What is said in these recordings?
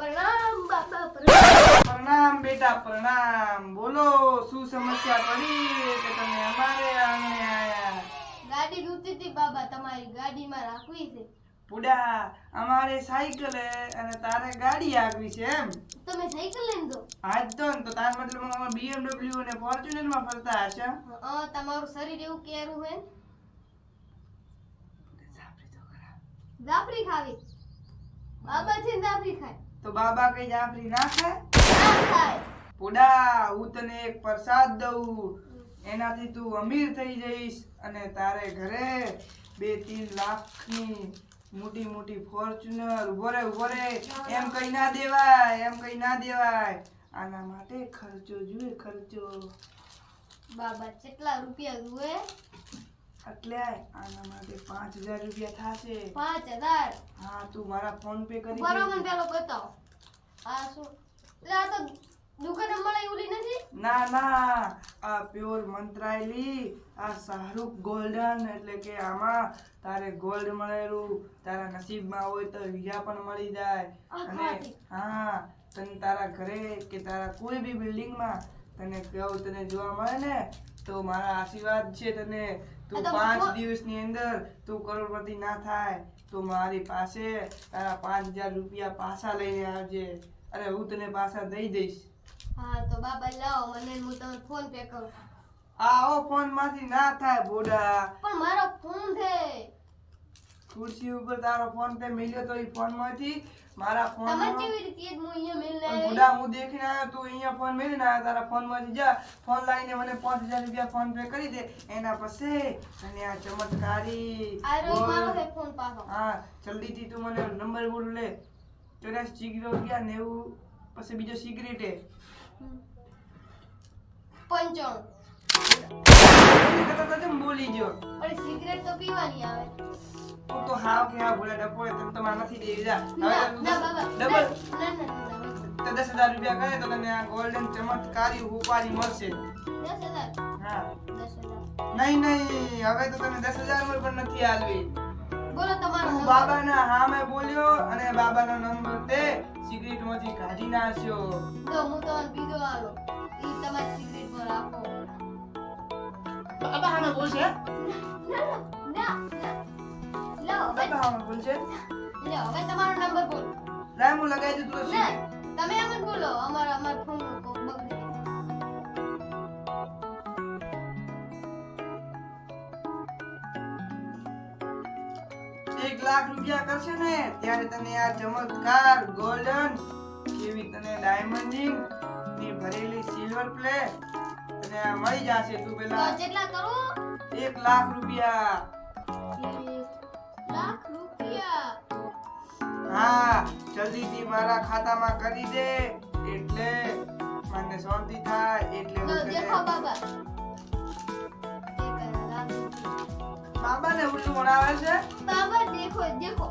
પ્રણામ બાબા પ્રણામ. પ્રણામ બેટા પ્રણામ. બોલો શું સમસ્યા પડી કે તમે અમારે આંગણે આયા? ગાડી જોતી હતી બાબા, તમારી ગાડીમાં રાખવી છે. પુડા અમારે સાયકલ હે અને તારે ગાડી આગવી છે એમ? તમે સાયકલ લઈને દો. આજ તો ને તો તાર મતલબ BMW અને ફોર્ચ્યુનર માં ફરતા હશે? તમારું શરીર એવું કેરું હે. જાફરી તો ખરા. જાફરી ખાવી બાબા છે ને જાફરી ખાય તો બાબા કઈ જાફરી ના ખાય? ના ખાય. પુડા હું તને એક પ્રસાદ દઉં, એનાથી તું અમીર થઈ જઈશ અને તારે ઘરે 2-3 લાખની મોટી મોટી ફોર્ચ્યુનર ઉભો રે એમ કઈ ના દેવાય. આના માટે ખર્ચો જોઈએ, ખર્ચો. બાબા કેટલા રૂપિયા જુએ? એટલે આના માટે 5000 રૂપિયા થશે. 5000? હા તું મારા ફોન પે કરી બરોબર, દેજે. પેલો બતાવો. આ શું? એટલે આ તો દુકાને મળે ઉલી નથી. ના આ પ્યોર મંત્રાયેલી આ શાહરૂખ ગોલ્ડન, એટલે કે આમાં તારે ગોલ્ડ મળેલું, તારા નસીબમાં હોય તો હીરા પણ મળી જાય. અને હા તને તારા ઘરે કે તારા કોઈ બી બિલ્ડિંગમાં તને કેવું તને જોવા મળે ને તો મારા આશીર્વાદ છે તને. તું 5 દિવસની અંદર તું કરોડપતિ ના થાય તો મારી પાસે તારા 5000 રૂપિયા પાછા લઈને આવજે અને હું તને પાછા દઈ દઈશ. હા તો બાબા લાવો, મને હું તમને ફોન પે કરું. આવો ફોન માંથી ના થાય બોડા. પણ મારો ફોન છે. ખુરશી ઉપર તારો ફોન પે મળ્યો તો ઈ ફોન માંથી મારા ફોન તમે કેવી રીતે જ હું અહીંયા મિલને આવી? બોડા હું દેખીને આવ્યો તું અહીંયા ફોન મેળીને આવ્યો, તારા ફોન માંથી જા ફોન લાવીને મને 5000 રૂપિયા ફોન પે કરી દે. એના પછી અને આ ચમત્કારી આરો મારો છે ફોન પાછો. હા જલ્દીથી તું મને નંબર બોલ લે. 84 પછી બીજો સિગરેટ હે 95. બોલી ગયો. પણ સિગરેટ તો પીવાની આવે. તું તો હાવ કે હાવ બોલા ડપો તને તો માર નથી દેવી જા. ના બાબા, ડબલ ના. તો 10000 રૂપિયા કરે તો તને આ ગોલ્ડન ચમત્કારી ઉપાડી મળશે. 10000? હા 10000. નહીં હવે તો તને 10000 માં પણ નથી આલવી. બોલો તમારો તું નંબર. બાબાના હામે બોલ્યો અને બાબાનો નંબર તે સિગરેટ માંથી કાઢી નાખ્યો. તો હું તમને બીજો આલો. ઈ તમારી સિગરેટ પર રાખો. બાબા હામે બોલશે? ના. લો બાબા હામે બોલશે? હવે તમારો નંબર બોલો. લાય હું લગાઈ દઉં તું ના સિગરેટ. તમે એમ જ બોલો. અમાર ફોન કોક બગડે. 1 લાખ રૂપિયા કરશે ને ત્યારે તને આ ચમત્કાર ગોલ્ડન કેવી તને ડાયમંડિંગ ની ભરેલી સિલ્વર પ્લેટ તને આ મળી જશે. તું તો પેલા કેટલા કરું? 1 લાખ રૂપિયા. 1 લાખ રૂપિયા? હા જલ્દીથી મારા ખાતામાં કરી દે એટલે મને શાંતિ થાય. એટલે તો હું દેખો તને બાબા. 1 લાખ રૂપિયા. બાબાને ઉલ્લુ બનાવે છે. બાબા દેખો.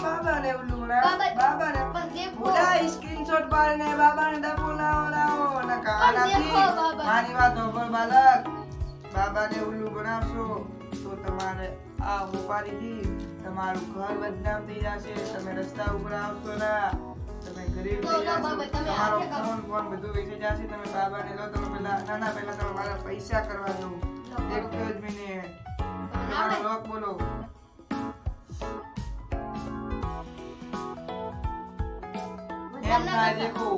બાબાને ઉલ્લુ બનાવે. બાબા- બાબાને પણ દેખો. ઉડા સ્ક્રીનશોટ પાડીને બાબાને ડબો લાવો નકા પણ આનાથી દેખો બાબા. મારી વાત સાંભળ બાલક. બાબાને ઉલ્લુ બનાવશો તો તમારે આ ઉપાડીથી તમારું ઘર બદનામ થઈ જશે. તમે રસ્તા ઉપર આવશો ના, તમે ગરીબ તો થઈ લો જશો. બાબા, તમે તમારો હાથે કરો. ફોન બધું વેચી જશે. તમે બાબાને લો. તમે પહેલા તમે મારા પૈસા કરવા દો. એક જ મિનિટ તમારો લોક બોલો. એમ થાય દેખો.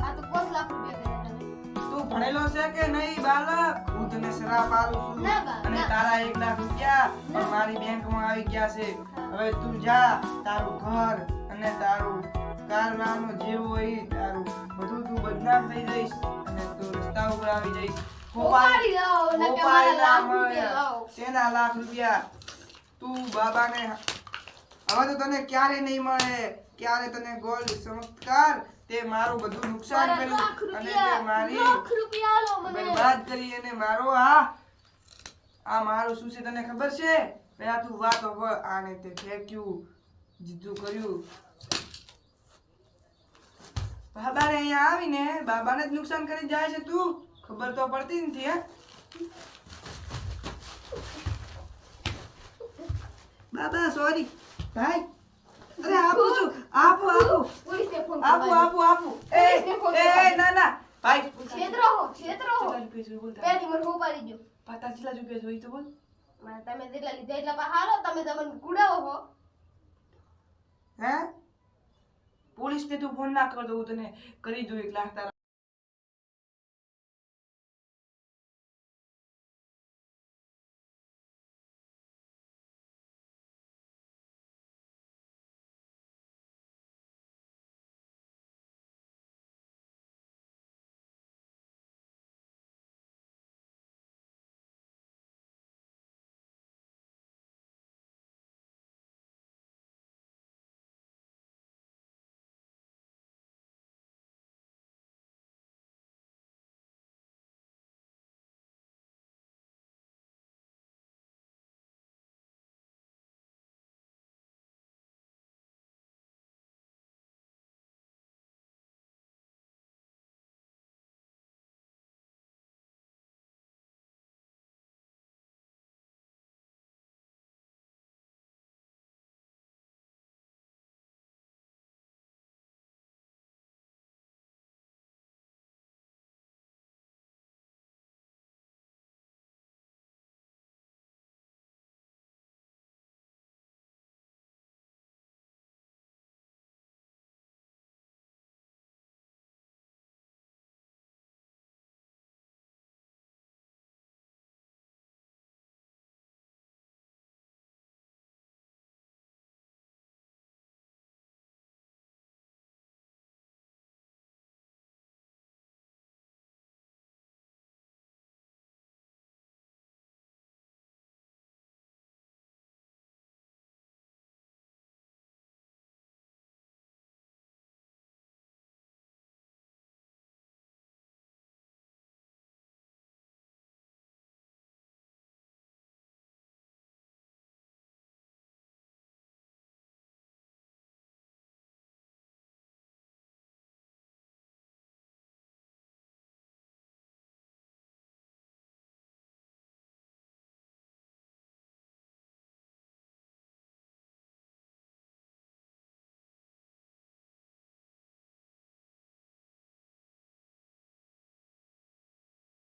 આ તો 5 લાખ રૂપિયા કર્યા તમે. તું ભણેલો છે કે નહીં બાલક? હું તને શ્રાપ આલું છું ના બા, અને ના. તારા 1 લાખ રૂપિયા પણ મારી બેંકમાં આવી ગયા છે. હવે તું જા, તારું ઘર અને તારું કારનામું જેવું હોય તારું બધું તું બદનામ થઈ જઈશ અને તું રસ્તા ઉપર આવી જઈશ. ઉપાડી લાવો, નકર ઉપાડી મારા લાખ ના મળે. રૂપિયા લાવો. શેના લાખ રૂપિયા? તું બાબાને હવે તો તને ક્યારે નહીં મળે. ક્યારે તને ગોલ્ડ ચમત્કાર તે મારું બધું નુકસાન મારા કર્યું લાખ અને તે રૂપિયા, મારી લાખ રૂપિયા આલો મને. બરબાદ કરી અને મારો આ મારું શું છે તને ખબર છે? પેલા તું વાત over આને તે ફેંક્યું, જીદ્દું કર્યું. બાબાને અહીંયા આવીને બાબાને જ નુકસાન કરી જાય છે તું. ખબર તો પડતી નથી હે. બાબા સોરી ભાઈ. અરે આપું છું આપો આપો પોલીસને ફોન આપો કરવા આપો આપો એ પોલીસને ફોન કરવા એ ના ના ભાઈ છેતરો હો કેટલા રૂપિયા જોઈએ બોલ તારે? પેલી મને હોપાડી દો પાતા કેટલા રૂપિયા જોઈએ તો બોલ મારે તમે જેટલા લીધા એટલા પા હાલો તમે તમને કુડાવો હો હે પોલીસને તું ફોન ના કરતો હું તને કરી દઉં 1 લાખ તારા